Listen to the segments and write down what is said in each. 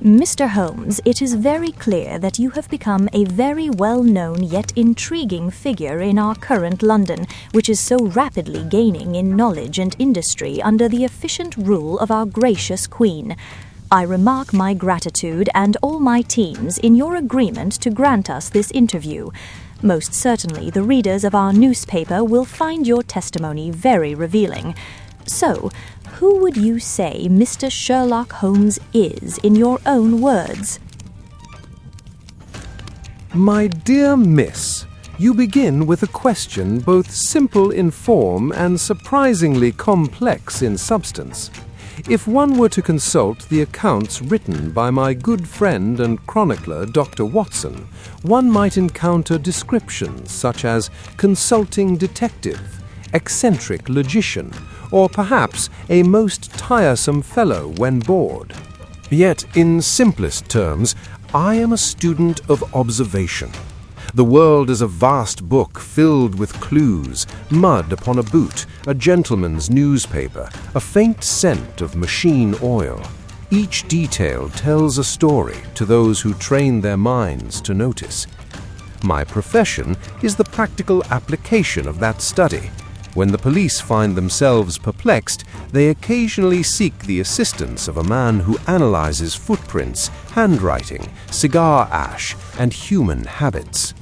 Mr. Holmes, it is very clear that you have become a very well-known yet intriguing figure in our current London, which is so rapidly gaining in knowledge and industry under the efficient rule of our gracious Queen. I remark my gratitude and all my team's in your agreement to grant us this interview. Most certainly the readers of our newspaper will find your testimony very revealing. So, who would you say Mr. Sherlock Holmes is, in your own words? My dear Miss, you begin with a question both simple in form and surprisingly complex in substance. If one were to consult the accounts written by my good friend and chronicler, Dr. Watson, one might encounter descriptions such as consulting detective, eccentric logician, or perhaps a most tiresome fellow when bored. Yet, in simplest terms, I am a student of observation. The world is a vast book filled with clues, mud upon a boot, a gentleman's newspaper, a faint scent of machine oil. Each detail tells a story to those who train their minds to notice. My profession is the practical application of that study. When the police find themselves perplexed, they occasionally seek the assistance of a man who analyzes footprints, handwriting, cigar ash, and human habits.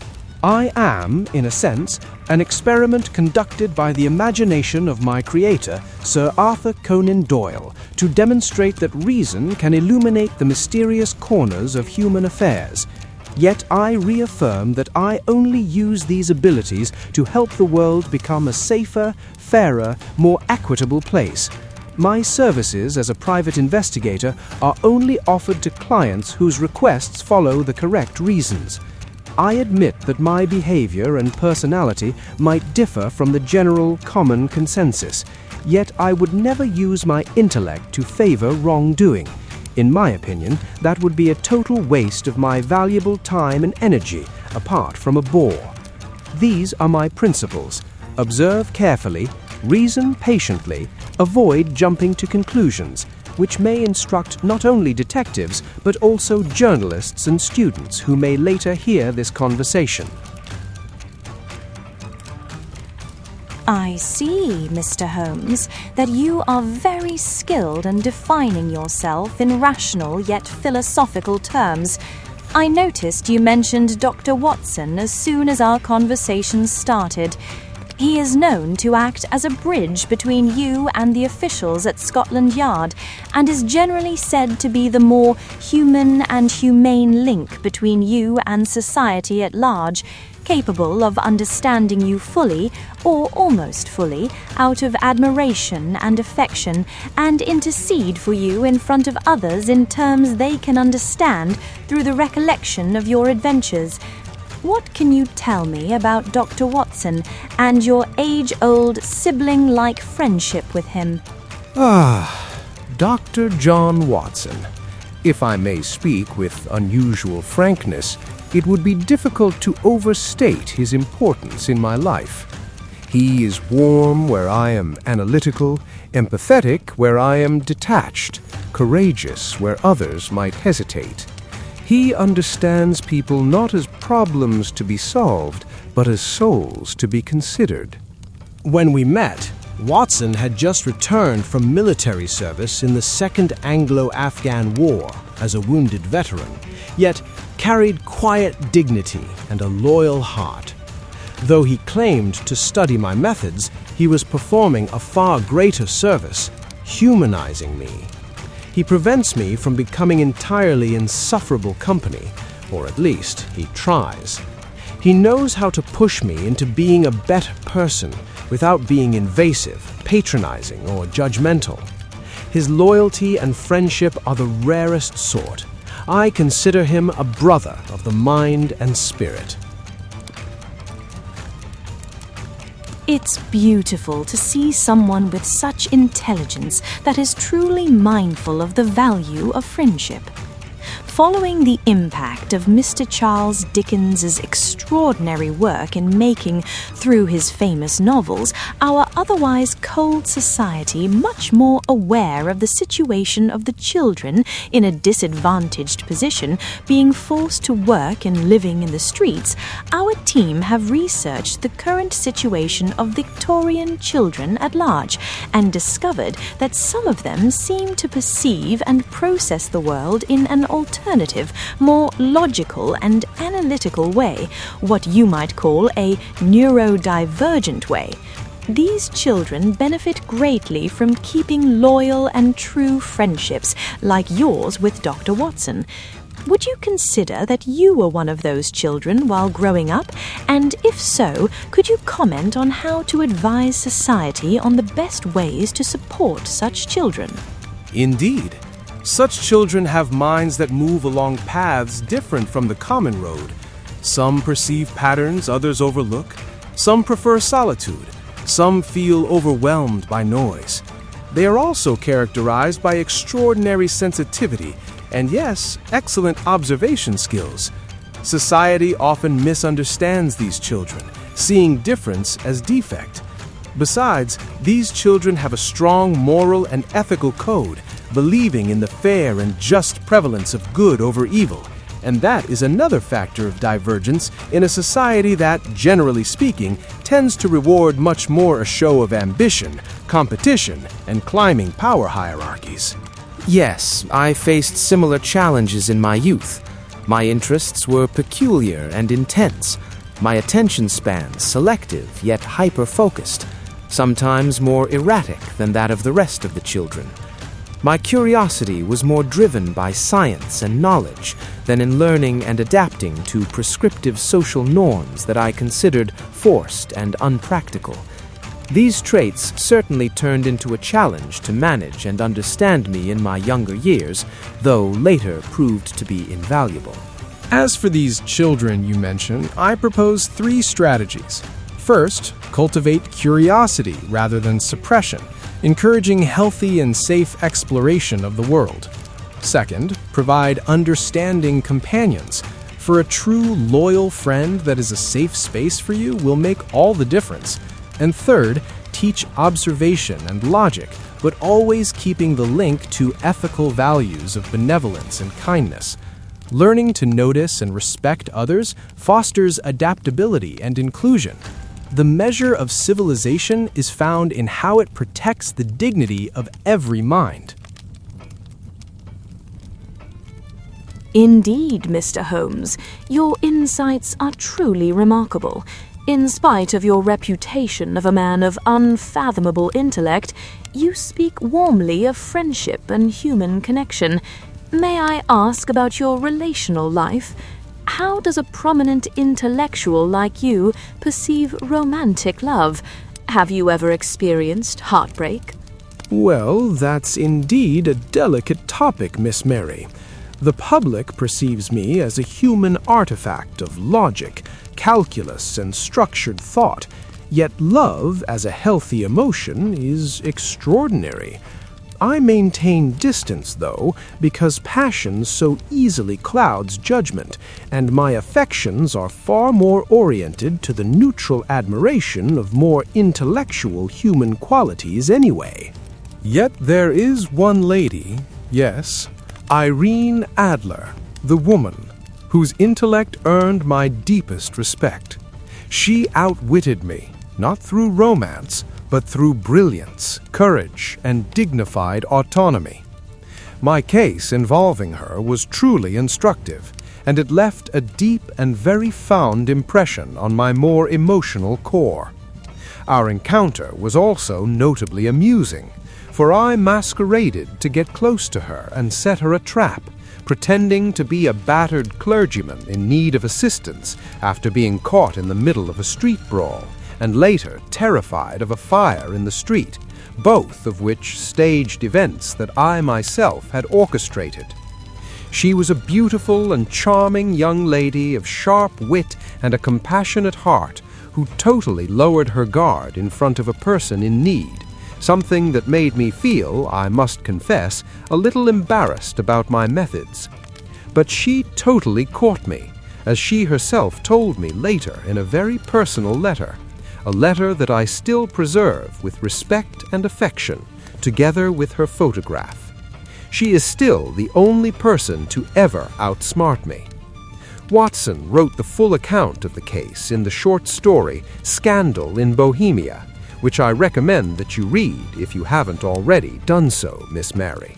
I am, in a sense, an experiment conducted by the imagination of my creator, Sir Arthur Conan Doyle, to demonstrate that reason can illuminate the mysterious corners of human affairs. Yet I reaffirm that I only use these abilities to help the world become a safer, fairer, more equitable place. My services as a private investigator are only offered to clients whose requests follow the correct reasons. I admit that my behavior and personality might differ from the general common consensus, yet I would never use my intellect to favor wrongdoing. In my opinion, that would be a total waste of my valuable time and energy, apart from a bore. These are my principles. Observe carefully, reason patiently, avoid jumping to conclusions, which may instruct not only detectives, but also journalists and students who may later hear this conversation. I see, Mr. Holmes, that you are very skilled in defining yourself in rational yet philosophical terms. I noticed you mentioned Dr. Watson as soon as our conversation started. He is known to act as a bridge between you and the officials at Scotland Yard, and is generally said to be the more human and humane link between you and society at large, capable of understanding you fully, or almost fully, out of admiration and affection, and intercede for you in front of others in terms they can understand through the recollection of your adventures. What can you tell me about Dr. Watson and your age-old sibling-like friendship with him? Dr. John Watson. If I may speak with unusual frankness, it would be difficult to overstate his importance in my life. He is warm where I am analytical, empathetic where I am detached, courageous where others might hesitate. He understands people not as problems to be solved, but as souls to be considered. When we met, Watson had just returned from military service in the Second Anglo-Afghan War as a wounded veteran, yet carried quiet dignity and a loyal heart. Though he claimed to study my methods, he was performing a far greater service, humanizing me. He prevents me from becoming entirely insufferable company, or at least he tries. He knows how to push me into being a better person without being invasive, patronizing, or judgmental. His loyalty and friendship are the rarest sort. I consider him a brother of the mind and spirit. It's beautiful to see someone with such intelligence that is truly mindful of the value of friendship. Following the impact of Mr. Charles Dickens's extraordinary work in making, through his famous novels, our otherwise cold society much more aware of the situation of the children in a disadvantaged position being forced to work and living in the streets, our team have researched the current situation of Victorian children at large and discovered that some of them seem to perceive and process the world in an alternative, more logical and analytical way, what you might call a neurodivergent way. These children benefit greatly from keeping loyal and true friendships like yours with Dr. Watson. Would you consider that you were one of those children while growing up? And if so, could you comment on how to advise society on the best ways to support such children? Indeed. Such children have minds that move along paths different from the common road. Some perceive patterns others overlook. Some prefer solitude. Some feel overwhelmed by noise. They are also characterized by extraordinary sensitivity and, yes, excellent observation skills. Society often misunderstands these children, seeing difference as defect. Besides, these children have a strong moral and ethical code, believing in the fair and just prevalence of good over evil, and that is another factor of divergence in a society that, generally speaking, tends to reward much more a show of ambition, competition, and climbing power hierarchies. Yes, I faced similar challenges in my youth. My interests were peculiar and intense, my attention span selective yet hyper-focused, sometimes more erratic than that of the rest of the children. My curiosity was more driven by science and knowledge than in learning and adapting to prescriptive social norms that I considered forced and unpractical. These traits certainly turned into a challenge to manage and understand me in my younger years, though later proved to be invaluable. As for these children you mention, I propose 3 strategies. First, cultivate curiosity rather than suppression, encouraging healthy and safe exploration of the world. Second, provide understanding companions. For a true, loyal friend that is a safe space for you will make all the difference. And third, teach observation and logic, but always keeping the link to ethical values of benevolence and kindness. Learning to notice and respect others fosters adaptability and inclusion. The measure of civilization is found in how it protects the dignity of every mind. Indeed, Mr. Holmes, your insights are truly remarkable. In spite of your reputation of a man of unfathomable intellect, you speak warmly of friendship and human connection. May I ask about your relational life? How does a prominent intellectual like you perceive romantic love? Have you ever experienced heartbreak? Well, that's indeed a delicate topic, Miss Mary. The public perceives me as a human artifact of logic, calculus, and structured thought, yet love, as a healthy emotion, is extraordinary. I maintain distance, though, because passion so easily clouds judgment, and my affections are far more oriented to the neutral admiration of more intellectual human qualities anyway. Yet there is one lady, yes, Irene Adler, the woman, whose intellect earned my deepest respect. She outwitted me, not through romance, but through brilliance, courage, and dignified autonomy. My case involving her was truly instructive, and it left a deep and very fond impression on my more emotional core. Our encounter was also notably amusing, for I masqueraded to get close to her and set her a trap, pretending to be a battered clergyman in need of assistance after being caught in the middle of a street brawl, and later terrified of a fire in the street, both of which staged events that I myself had orchestrated. She was a beautiful and charming young lady of sharp wit and a compassionate heart, who totally lowered her guard in front of a person in need, something that made me feel, I must confess, a little embarrassed about my methods. but she totally caught me, as she herself told me later in a very personal letter, a letter that I still preserve with respect and affection, together with her photograph. She is still the only person to ever outsmart me. Watson wrote the full account of the case in the short story Scandal in Bohemia, which I recommend that you read if you haven't already done so, Miss Mary.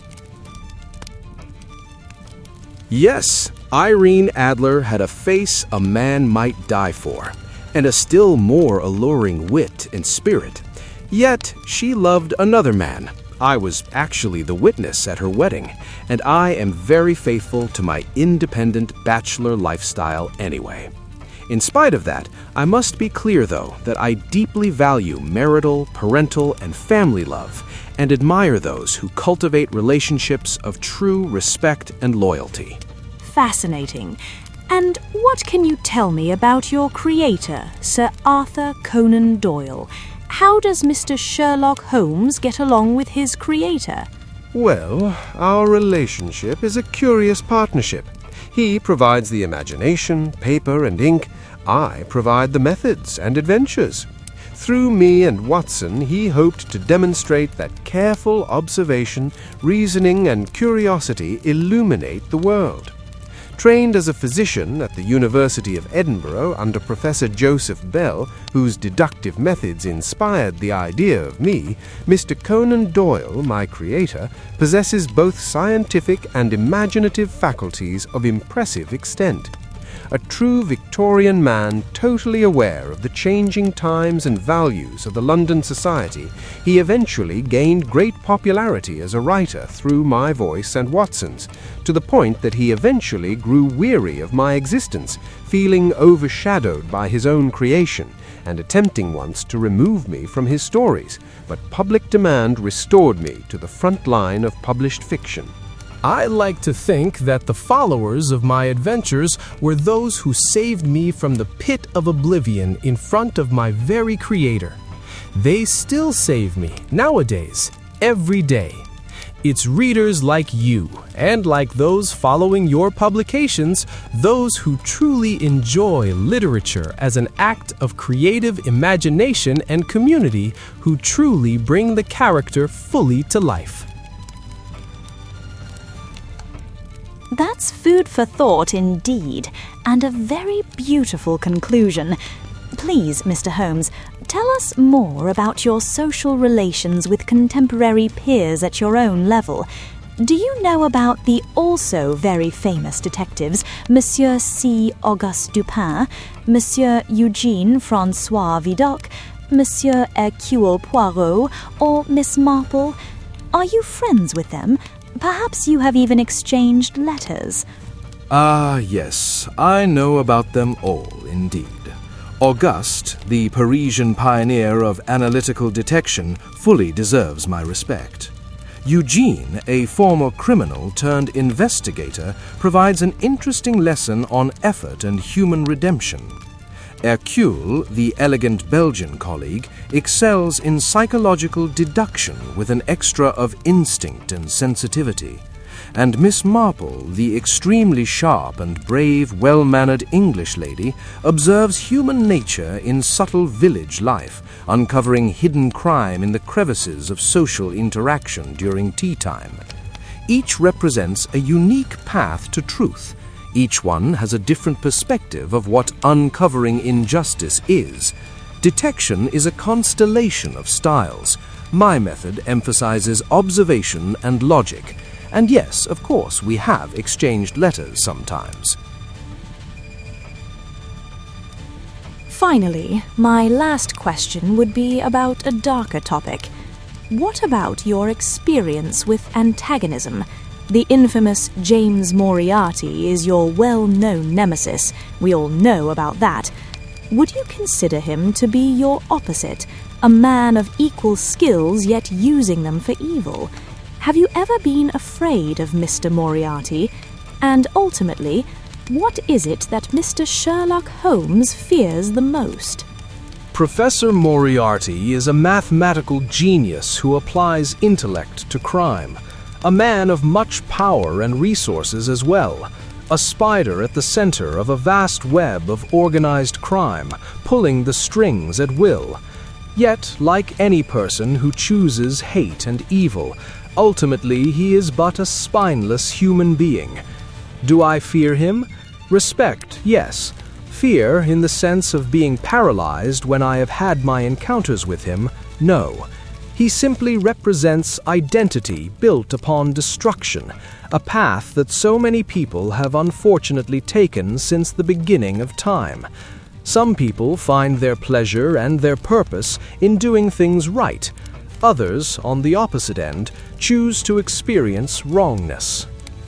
Yes, Irene Adler had a face a man might die for, and a still more alluring wit and spirit. Yet she loved another man. I was actually the witness at her wedding, and I am very faithful to my independent bachelor lifestyle anyway. In spite of that, I must be clear, though, that I deeply value marital, parental, and family love, and admire those who cultivate relationships of true respect and loyalty. Fascinating. And what can you tell me about your creator, Sir Arthur Conan Doyle? How does Mr. Sherlock Holmes get along with his creator? Well, our relationship is a curious partnership. He provides the imagination, paper, and ink. I provide the methods and adventures. Through me and Watson, he hoped to demonstrate that careful observation, reasoning, and curiosity illuminate the world. Trained as a physician at the University of Edinburgh under Professor Joseph Bell, whose deductive methods inspired the idea of me, Mr. Conan Doyle, my creator, possesses both scientific and imaginative faculties of impressive extent. A true Victorian man, totally aware of the changing times and values of the London society, he eventually gained great popularity as a writer through my voice and Watson's, to the point that he eventually grew weary of my existence, feeling overshadowed by his own creation, and attempting once to remove me from his stories, but public demand restored me to the front line of published fiction. I like to think that the followers of my adventures were those who saved me from the pit of oblivion in front of my very creator. They still save me, nowadays, every day. It's readers like you, and like those following your publications, those who truly enjoy literature as an act of creative imagination and community, who truly bring the character fully to life. That's food for thought indeed, and a very beautiful conclusion. Please, Mr. Holmes, tell us more about your social relations with contemporary peers at your own level. Do you know about the also very famous detectives, Monsieur C. Auguste Dupin, Monsieur Eugene Francois Vidocq, Monsieur Hercule Poirot, or Miss Marple? Are you friends with them? Perhaps you have even exchanged letters. Ah, yes, I know about them all, indeed. Auguste, the Parisian pioneer of analytical detection, fully deserves my respect. Eugene, a former criminal turned investigator, provides an interesting lesson on effort and human redemption. Hercule, the elegant Belgian colleague, excels in psychological deduction with an extra of instinct and sensitivity. And Miss Marple, the extremely sharp and brave, well-mannered English lady, observes human nature in subtle village life, uncovering hidden crime in the crevices of social interaction during tea time. Each represents a unique path to truth. Each one has a different perspective of what uncovering injustice is. Detection is a constellation of styles. My method emphasizes observation and logic. And yes, of course, we have exchanged letters sometimes. Finally, my last question would be about a darker topic. What about your experience with antagonism? The infamous James Moriarty is your well-known nemesis. We all know about that. Would you consider him to be your opposite, a man of equal skills yet using them for evil? Have you ever been afraid of Mr. Moriarty? And ultimately, what is it that Mr. Sherlock Holmes fears the most? Professor Moriarty is a mathematical genius who applies intellect to crime. A man of much power and resources as well. a spider at the center of a vast web of organized crime, pulling the strings at will. Yet, like any person who chooses hate and evil, ultimately he is but a spineless human being. Do I fear him? Respect, yes. Fear, in the sense of being paralyzed when I have had my encounters with him, no. He simply represents identity built upon destruction, a path that so many people have unfortunately taken since the beginning of time. Some people find their pleasure and their purpose in doing things right. Others, on the opposite end, choose to experience wrongness.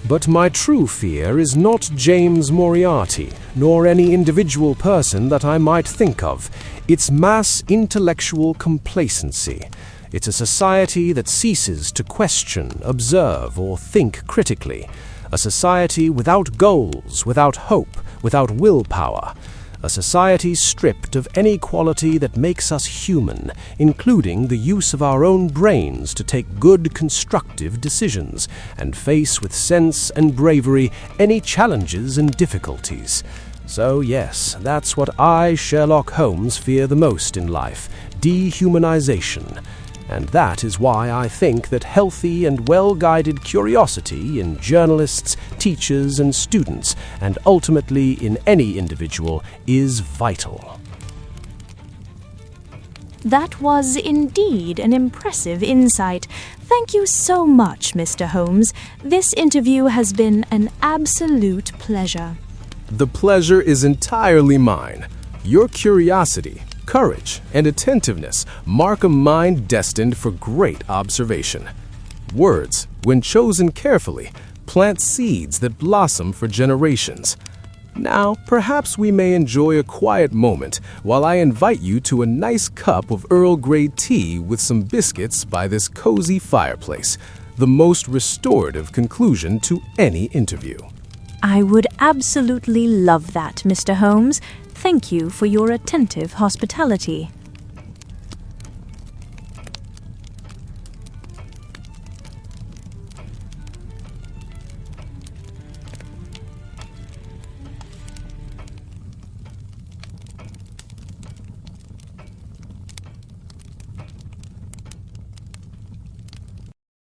But my true fear is not James Moriarty, nor any individual person that I might think of. It's mass intellectual complacency. It's a society that ceases to question, observe, or think critically. A society without goals, without hope, without willpower. A society stripped of any quality that makes us human, including the use of our own brains to take good, constructive decisions, and face with sense and bravery any challenges and difficulties. So yes, that's what I, Sherlock Holmes, fear the most in life, dehumanization. And that is why I think that healthy and well-guided curiosity in journalists, teachers, and students, and ultimately in any individual, is vital. That was indeed an impressive insight. Thank you so much, Mr. Holmes. This interview has been an absolute pleasure. The pleasure is entirely mine. Your curiosity, courage, and attentiveness mark a mind destined for great observation. Words, when chosen carefully, plant seeds that blossom for generations. Now, perhaps we may enjoy a quiet moment while I invite you to a nice cup of Earl Grey tea with some biscuits by this cozy fireplace, the most restorative conclusion to any interview. I would absolutely love that, Mr. Holmes. Thank you for your attentive hospitality.